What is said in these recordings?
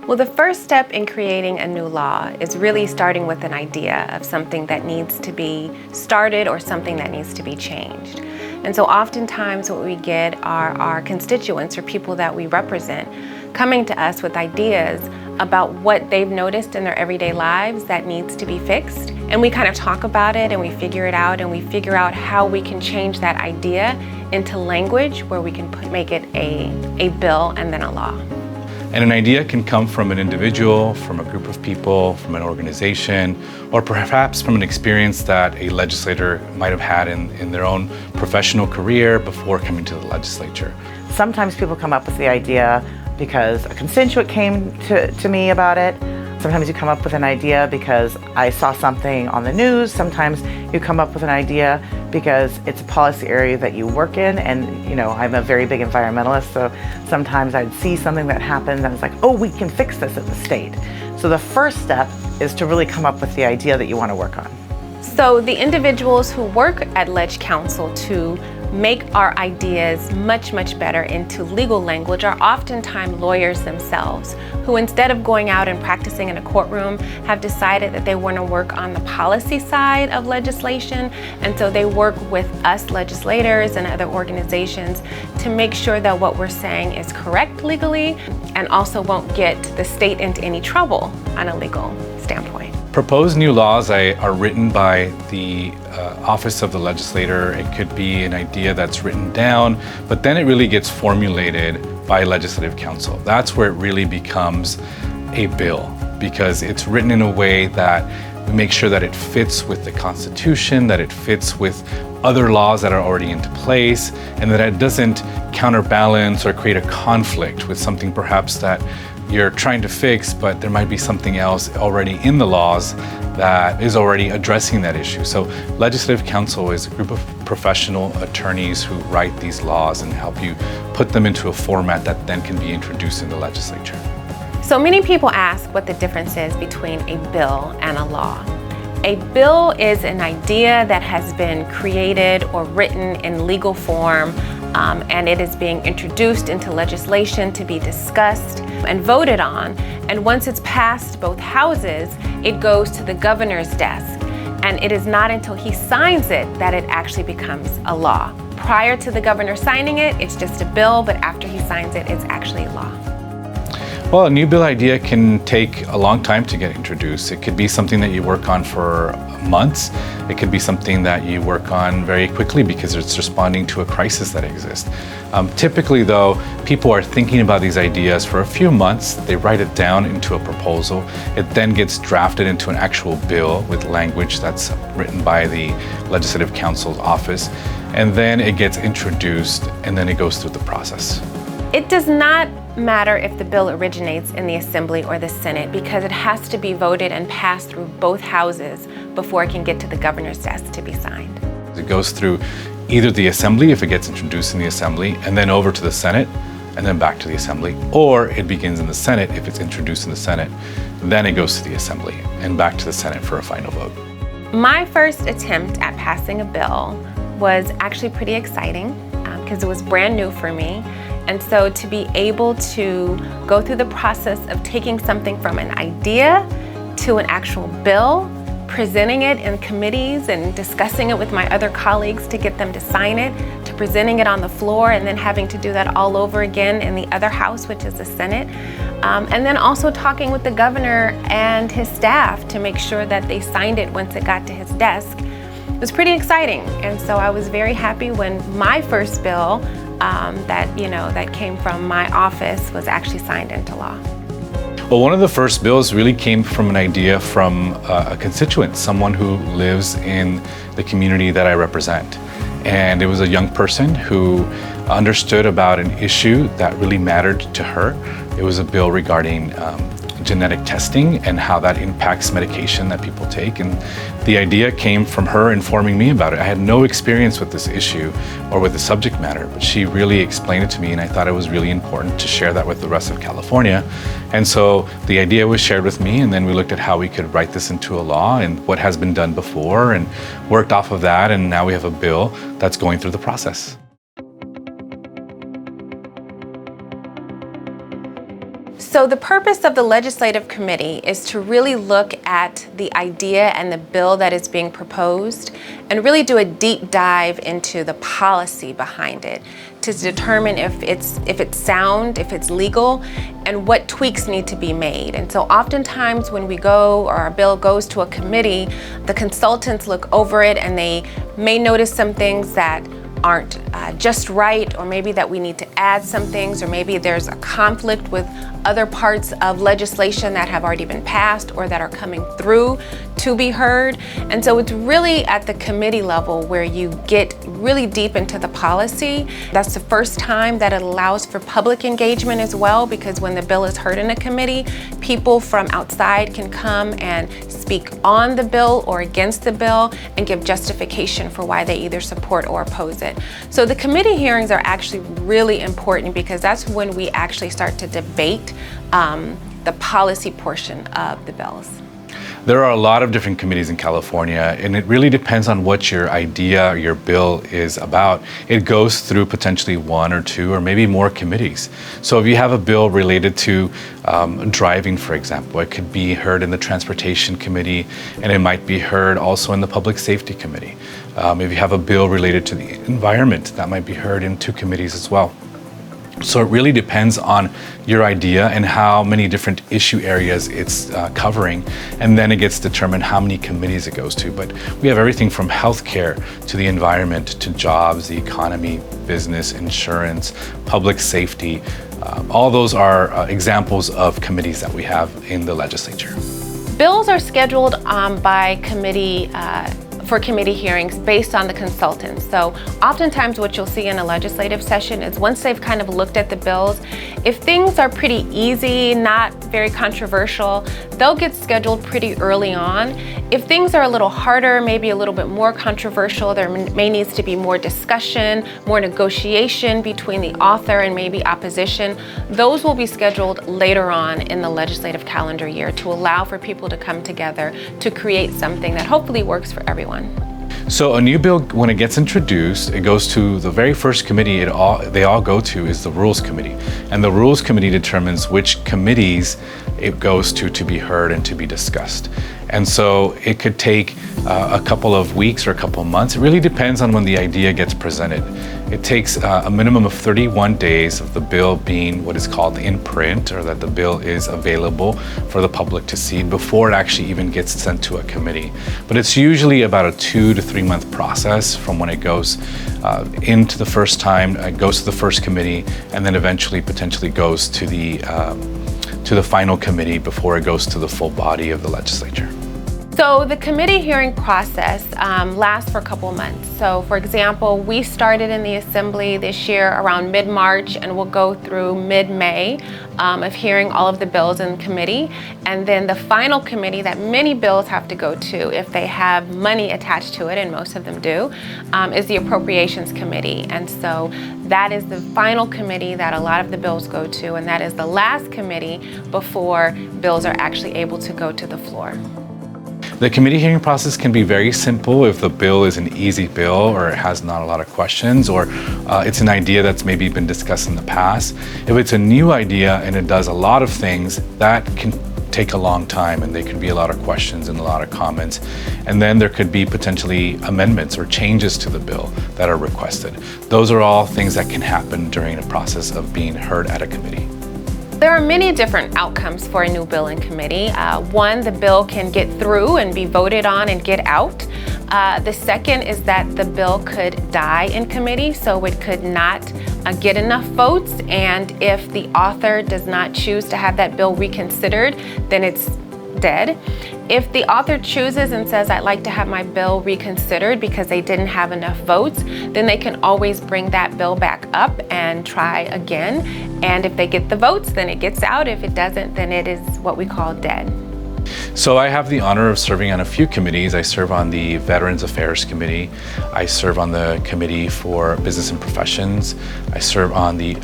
Well, the first step in creating a new law is really starting with an idea of something that needs to be started or something that needs to be changed. And so oftentimes what we get are our constituents or people that we represent coming to us with ideas about what they've noticed in their everyday lives that needs to be fixed. And we kind of talk about it and we figure it out and we figure out how we can change that idea into language where we can make it a bill and then a law. And an idea can come from an individual, from a group of people, from an organization, or perhaps from an experience that a legislator might have had in their own professional career before coming to the legislature. Sometimes people come up with the idea because a constituent came to me about it. Sometimes you come up with an idea because I saw something on the news. Sometimes you come up with an idea because it's a policy area that you work in, and I'm a very big environmentalist, so sometimes I'd see something that happened and I was like, oh, we can fix this at the state. So the first step is to really come up with the idea that you want to work on. So the individuals who work at Ledge Council to make our ideas much, much better into legal language are oftentimes lawyers themselves, who instead of going out and practicing in a courtroom have decided that they want to work on the policy side of legislation. And so they work with us legislators and other organizations to make sure that what we're saying is correct legally and also won't get the state into any trouble on a legal standpoint. Proposed new laws are written by the Office of the Legislator. It could be an idea that's written down, but then it really gets formulated by Legislative Council. That's where it really becomes a bill, because it's written in a way that we make sure that it fits with the Constitution, that it fits with other laws that are already into place, and that it doesn't counterbalance or create a conflict with something perhaps that you're trying to fix, but there might be something else already in the laws that is already addressing that issue. So Legislative Council is a group of professional attorneys who write these laws and help you put them into a format that then can be introduced in the legislature. So many people ask what the difference is between a bill and a law. A bill is an idea that has been created or written in legal form, and it is being introduced into legislation to be discussed and voted on. And once it's passed both houses, it goes to the governor's desk. And it is not until he signs it that it actually becomes a law. Prior to the governor signing it, it's just a bill, but after he signs it, it's actually a law. Well, a new bill idea can take a long time to get introduced. It could be something that you work on for months. It could be something that you work on very quickly because it's responding to a crisis that exists. Typically, though, people are thinking about these ideas for a few months. They write it down into a proposal. It then gets drafted into an actual bill with language that's written by the Legislative Council's office. And then it gets introduced, and then it goes through the process. It does not matter if the bill originates in the Assembly or the Senate, because it has to be voted and passed through both houses before it can get to the governor's desk to be signed. It goes through either the Assembly if it gets introduced in the Assembly, and then over to the Senate, and then back to the Assembly, or it begins in the Senate if it's introduced in the Senate, then it goes to the Assembly and back to the Senate for a final vote. My first attempt at passing a bill was actually pretty exciting because it was brand new for me. And so to be able to go through the process of taking something from an idea to an actual bill, presenting it in committees and discussing it with my other colleagues to get them to sign it, to presenting it on the floor and then having to do that all over again in the other house, which is the Senate. And then also talking with the governor and his staff to make sure that they signed it once it got to his desk. It was pretty exciting. And so I was very happy when my first bill that came from my office was actually signed into law. Well, one of the first bills really came from an idea from a constituent, someone who lives in the community that I represent. And it was a young person who understood about an issue that really mattered to her. It was a bill regarding genetic testing and how that impacts medication that people take. And the idea came from her informing me about it. I had no experience with this issue or with the subject matter, but she really explained it to me, and I thought it was really important to share that with the rest of California. And so the idea was shared with me, and then we looked at how we could write this into a law and what has been done before and worked off of that, and now we have a bill that's going through the process. So the purpose of the legislative committee is to really look at the idea and the bill that is being proposed and really do a deep dive into the policy behind it to determine if it's sound, if it's legal, and what tweaks need to be made. And so oftentimes when we go or our bill goes to a committee, the consultants look over it and they may notice some things that aren't just right, or maybe that we need to add some things, or maybe there's a conflict with other parts of legislation that have already been passed or that are coming through to be heard. And so it's really at the committee level where you get really deep into the policy. That's the first time that it allows for public engagement as well, because when the bill is heard in a committee, people from outside can come and speak on the bill or against the bill and give justification for why they either support or oppose it. So the committee hearings are actually really important because that's when we actually start to debate the policy portion of the bills. There are a lot of different committees in California, and it really depends on what your idea or your bill is about. It goes through potentially one or two or maybe more committees. So if you have a bill related to driving, for example, it could be heard in the Transportation Committee, and it might be heard also in the Public Safety Committee. If you have a bill related to the environment, that might be heard in two committees as well. So it really depends on your idea and how many different issue areas it's covering, and then it gets determined how many committees it goes to. But we have everything from healthcare to the environment to jobs, the economy, business, insurance, public safety. All those are examples of committees that we have in the legislature. Bills are scheduled by committee for committee hearings based on the consultants. So oftentimes what you'll see in a legislative session is once they've kind of looked at the bills, if things are pretty easy, not very controversial, they'll get scheduled pretty early on. If things are a little harder, maybe a little bit more controversial, there may needs to be more discussion, more negotiation between the author and maybe opposition, those will be scheduled later on in the legislative calendar year to allow for people to come together to create something that hopefully works for everyone. So a new bill, when it gets introduced, it goes to the very first committee they all go to is the Rules Committee. And the Rules Committee determines which committees it goes to be heard and to be discussed. And so it could take a couple of weeks or a couple of months. It really depends on when the idea gets presented. It takes a minimum of 31 days of the bill being what is called in print, or that the bill is available for the public to see before it actually even gets sent to a committee. But it's usually about a 2 to 3 month process from when it goes into the first time, it goes to the first committee, and then eventually potentially goes to the final committee before it goes to the full body of the legislature. So the committee hearing process lasts for a couple of months. So for example, we started in the Assembly this year around mid-March and we'll go through mid-May of hearing all of the bills in committee. And then the final committee that many bills have to go to if they have money attached to it, and most of them do, is the Appropriations Committee. And so that is the final committee that a lot of the bills go to, and that is the last committee before bills are actually able to go to the floor. The committee hearing process can be very simple if the bill is an easy bill or it has not a lot of questions, or it's an idea that's maybe been discussed in the past. If it's a new idea and it does a lot of things, that can take a long time, and there could be a lot of questions and a lot of comments. And then there could be potentially amendments or changes to the bill that are requested. Those are all things that can happen during the process of being heard at a committee. There are many different outcomes for a new bill in committee. One, the bill can get through and be voted on and get out. The second is that the bill could die in committee, so it could not get enough votes, and if the author does not choose to have that bill reconsidered, then it's dead. If the author chooses and says, I'd like to have my bill reconsidered because they didn't have enough votes, then they can always bring that bill back up and try again. And if they get the votes, then it gets out. If it doesn't, then it is what we call dead. So I have the honor of serving on a few committees. I serve on the Veterans Affairs Committee. I serve on the Committee for Business and Professions. I serve on the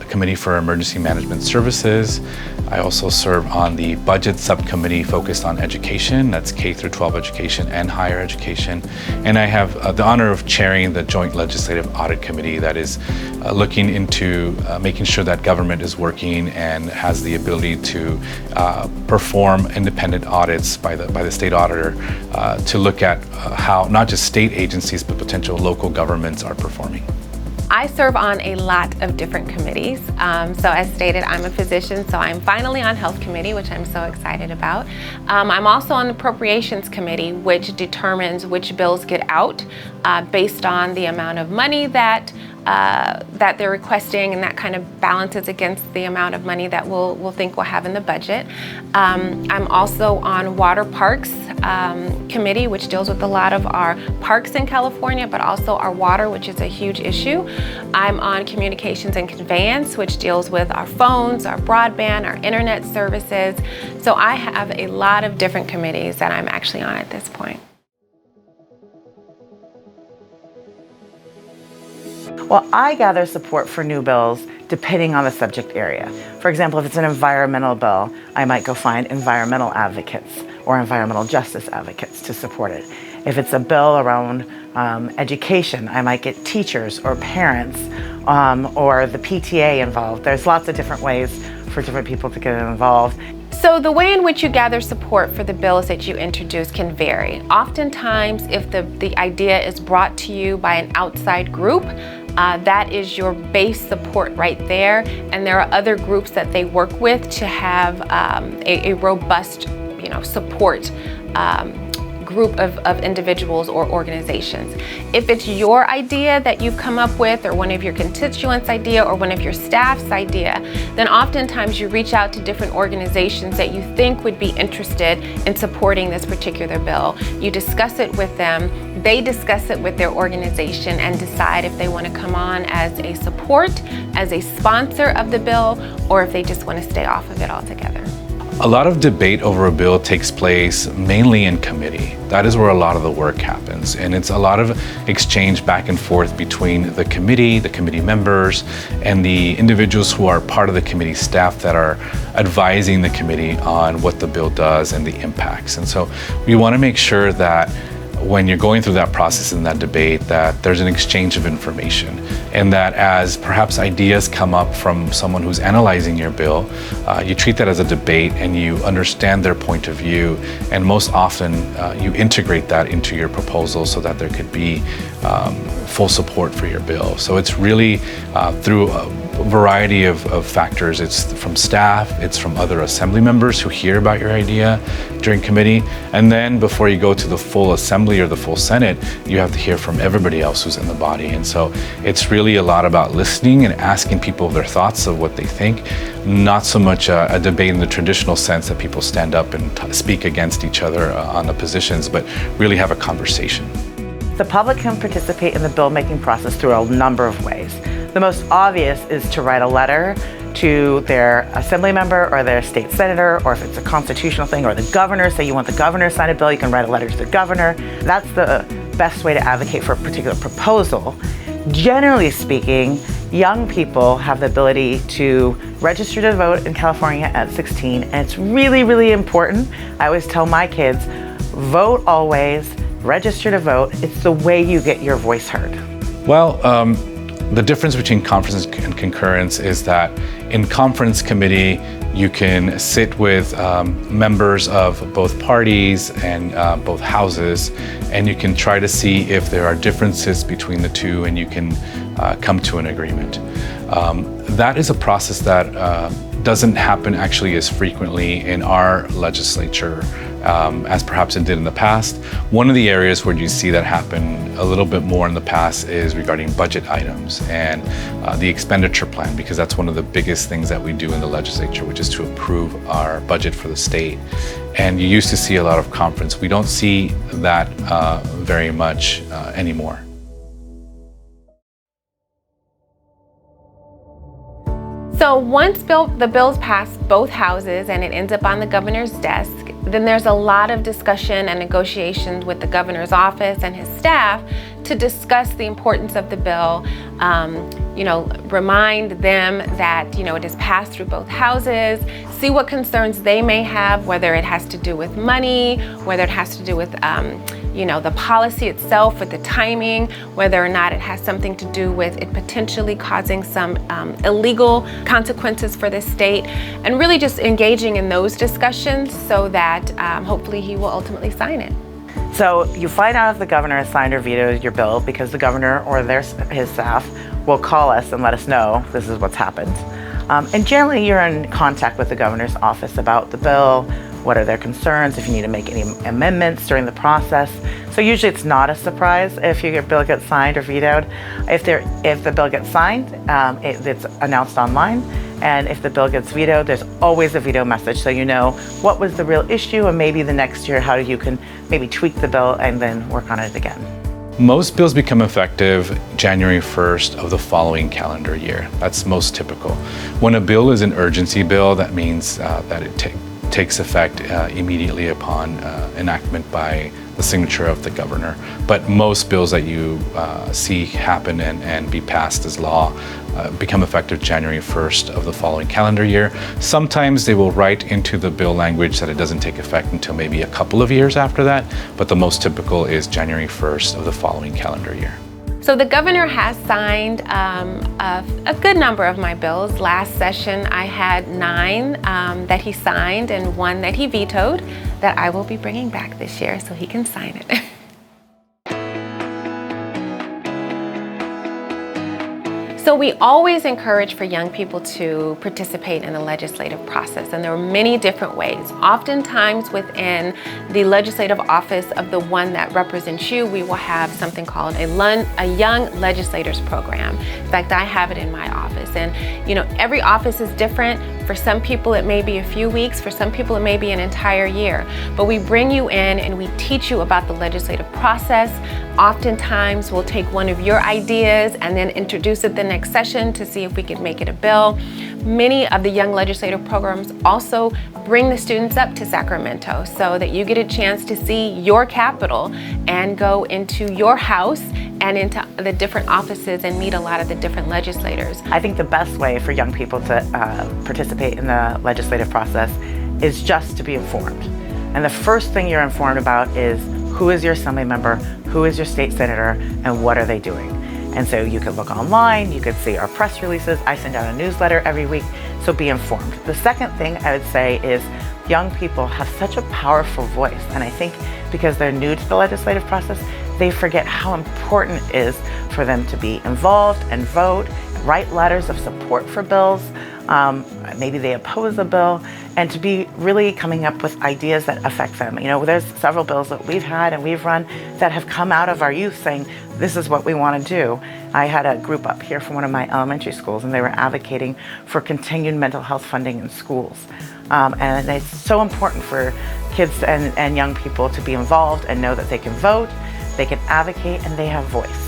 Committee for Emergency Management Services. I also serve on the Budget Subcommittee focused on education, that's K through 12 education and higher education. And I have the honor of chairing the Joint Legislative Audit Committee that is looking into making sure that government is working and has the ability to perform independent audits by the state auditor to look at how not just state agencies but potential local governments are performing. I serve on a lot of different committees. So as stated, I'm a physician, so I'm finally on Health Committee, which I'm so excited about. I'm also on the Appropriations Committee, which determines which bills get out based on the amount of money that they're requesting, and that kind of balances against the amount of money that we'll think we'll have in the budget. I'm also on Water Parks Committee, which deals with a lot of our parks in California, but also our water, which is a huge issue. I'm on Communications and Conveyance, which deals with our phones, our broadband, our internet services. So I have a lot of different committees that I'm actually on at this point. Well, I gather support for new bills depending on the subject area. For example, if it's an environmental bill, I might go find environmental advocates or environmental justice advocates to support it. If it's a bill around education, I might get teachers or parents or the PTA involved. There's lots of different ways for different people to get involved. So the way in which you gather support for the bills that you introduce can vary. Oftentimes, if the idea is brought to you by an outside group, that is your base support right there. And there are other groups that they work with to have a robust, support group of individuals or organizations. If it's your idea that you've come up with, or one of your constituents' idea, or one of your staff's idea, then oftentimes you reach out to different organizations that you think would be interested in supporting this particular bill. You discuss it with them, they discuss it with their organization and decide if they want to come on as a support, as a sponsor of the bill, or if they just want to stay off of it altogether. A lot of debate over a bill takes place mainly in committee. That is where a lot of the work happens. And it's a lot of exchange back and forth between the committee members, and the individuals who are part of the committee staff that are advising the committee on what the bill does and the impacts. And so we want to make sure that when you're going through that process and that debate, that there's an exchange of information, and that as perhaps ideas come up from someone who's analyzing your bill, you treat that as a debate and you understand their point of view, and most often you integrate that into your proposal so that there could be full support for your bill. So it's really through a variety of factors. It's from staff, it's from other assembly members who hear about your idea during committee, and then before you go to the full assembly or the full Senate, you have to hear from everybody else who's in the body. And so it's really a lot about listening and asking people their thoughts of what they think, not so much a debate in the traditional sense that people stand up and speak against each other on the positions, but really have a conversation. The public can participate in the bill-making process through a number of ways. The most obvious is to write a letter to their assembly member or their state senator, or if it's a constitutional thing, or the governor, say you want the governor to sign a bill, you can write a letter to the governor. That's the best way to advocate for a particular proposal. Generally speaking, young people have the ability to register to vote in California at 16, and it's really, really important. I always tell my kids, vote always, register to vote. It's the way you get your voice heard. Well, the difference between conference and concurrence is that in conference committee, you can sit with members of both parties and both houses, and you can try to see if there are differences between the two, and you can come to an agreement. That is a process that doesn't happen actually as frequently in our legislature as perhaps it did in the past. One of the areas where you see that happen a little bit more in the past is regarding budget items and the expenditure plan, because that's one of the biggest things that we do in the legislature, which is to approve our budget for the state. And you used to see a lot of conference. We don't see that very much anymore. So once the bill's passed both houses and it ends up on the governor's desk, then there's a lot of discussion and negotiations with the governor's office and his staff to discuss the importance of the bill, remind them that, it is passed through both houses, see what concerns they may have, whether it has to do with money, whether it has to do with, the policy itself, with the timing, whether or not it has something to do with it potentially causing some illegal consequences for the state, and really just engaging in those discussions so that hopefully he will ultimately sign it. So you find out if the governor has signed or vetoed your bill because the governor or his staff will call us and let us know this is what's happened. And generally you're in contact with the governor's office about the bill, what are their concerns, if you need to make any amendments during the process. So usually it's not a surprise if your bill gets signed or vetoed. If the bill gets signed, it's announced online. And if the bill gets vetoed, there's always a veto message, so you know what was the real issue, and maybe the next year how you can maybe tweak the bill and then work on it again. Most bills become effective January 1st of the following calendar year. That's most typical. When a bill is an urgency bill, that means that it takes effect immediately upon enactment by the signature of the governor. But most bills that you see happen and be passed as law become effective January 1st of the following calendar year. Sometimes they will write into the bill language that it doesn't take effect until maybe a couple of years after that, but the most typical is January 1st of the following calendar year. So the governor has signed a good number of my bills. Last session I had 9 that he signed and 1 that he vetoed that I will be bringing back this year so he can sign it. So we always encourage for young people to participate in the legislative process, and there are many different ways. Oftentimes within the legislative office of the one that represents you, we will have something called a Young Legislators Program. In fact, I have it in my office, and every office is different. For some people it may be a few weeks, for some people it may be an entire year. But we bring you in and we teach you about the legislative process. Oftentimes we'll take one of your ideas and then introduce it the next session to see if we can make it a bill. Many of the Young Legislative programs also bring the students up to Sacramento so that you get a chance to see your capital and go into your house and into the different offices and meet a lot of the different legislators. I think the best way for young people to participate in the legislative process is just to be informed. And the first thing you're informed about is who is your assembly member, who is your state senator, and what are they doing. And so you could look online, you could see our press releases. I send out a newsletter every week, so be informed. The second thing I would say is young people have such a powerful voice, and I think because they're new to the legislative process, they forget how important it is for them to be involved and vote, write letters of support for bills, maybe they oppose a bill, and to be really coming up with ideas that affect them. There's several bills that we've had and we've run that have come out of our youth saying, this is what we want to do. I had a group up here from one of my elementary schools, and they were advocating for continued mental health funding in schools. And it's so important for kids and young people to be involved and know that they can vote, they can advocate, and they have voice.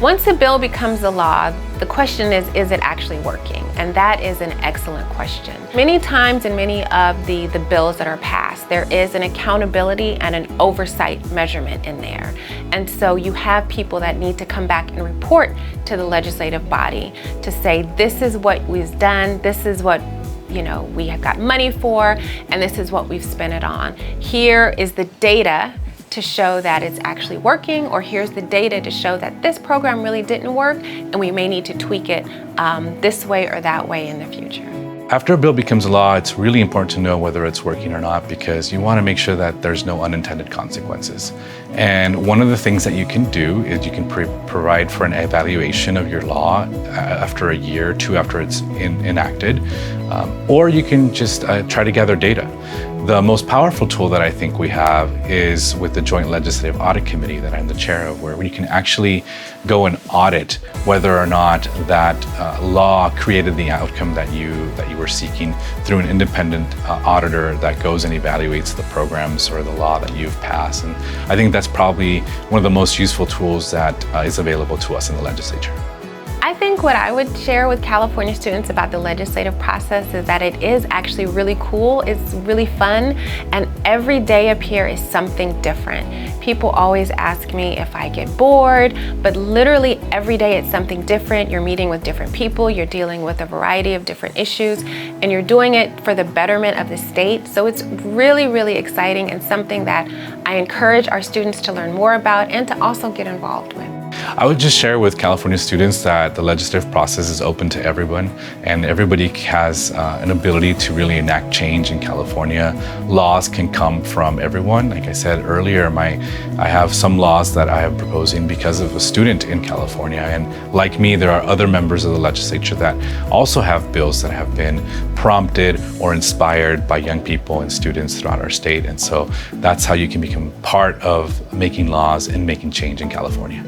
Once a bill becomes a law, the question is it actually working? And that is an excellent question. Many times in many of the bills that are passed, there is an accountability and an oversight measurement in there. And so you have people that need to come back and report to the legislative body to say, this is what we've done, this is what we have got money for, and this is what we've spent it on. Here is the data to show that it's actually working, or here's the data to show that this program really didn't work and we may need to tweak it this way or that way in the future. After a bill becomes a law, it's really important to know whether it's working or not, because you want to make sure that there's no unintended consequences. And one of the things that you can do is you can provide for an evaluation of your law after a year or two after it's enacted, or you can just try to gather data. The most powerful tool that I think we have is with the Joint Legislative Audit Committee that I'm the chair of, where you can actually go and audit whether or not that law created the outcome that you were seeking through an independent auditor that goes and evaluates the programs or the law that you've passed. And I think that's probably one of the most useful tools that is available to us in the legislature. I think what I would share with California students about the legislative process is that it is actually really cool, it's really fun, and every day up here is something different. People always ask me if I get bored, but literally every day it's something different. You're meeting with different people, you're dealing with a variety of different issues, and you're doing it for the betterment of the state. So it's really, really exciting and something that I encourage our students to learn more about and to also get involved with. I would just share with California students that the legislative process is open to everyone, and everybody has an ability to really enact change in California. Laws can come from everyone. Like I said earlier, I have some laws that I am proposing because of a student in California, and like me, there are other members of the legislature that also have bills that have been prompted or inspired by young people and students throughout our state. And so that's how you can become part of making laws and making change in California.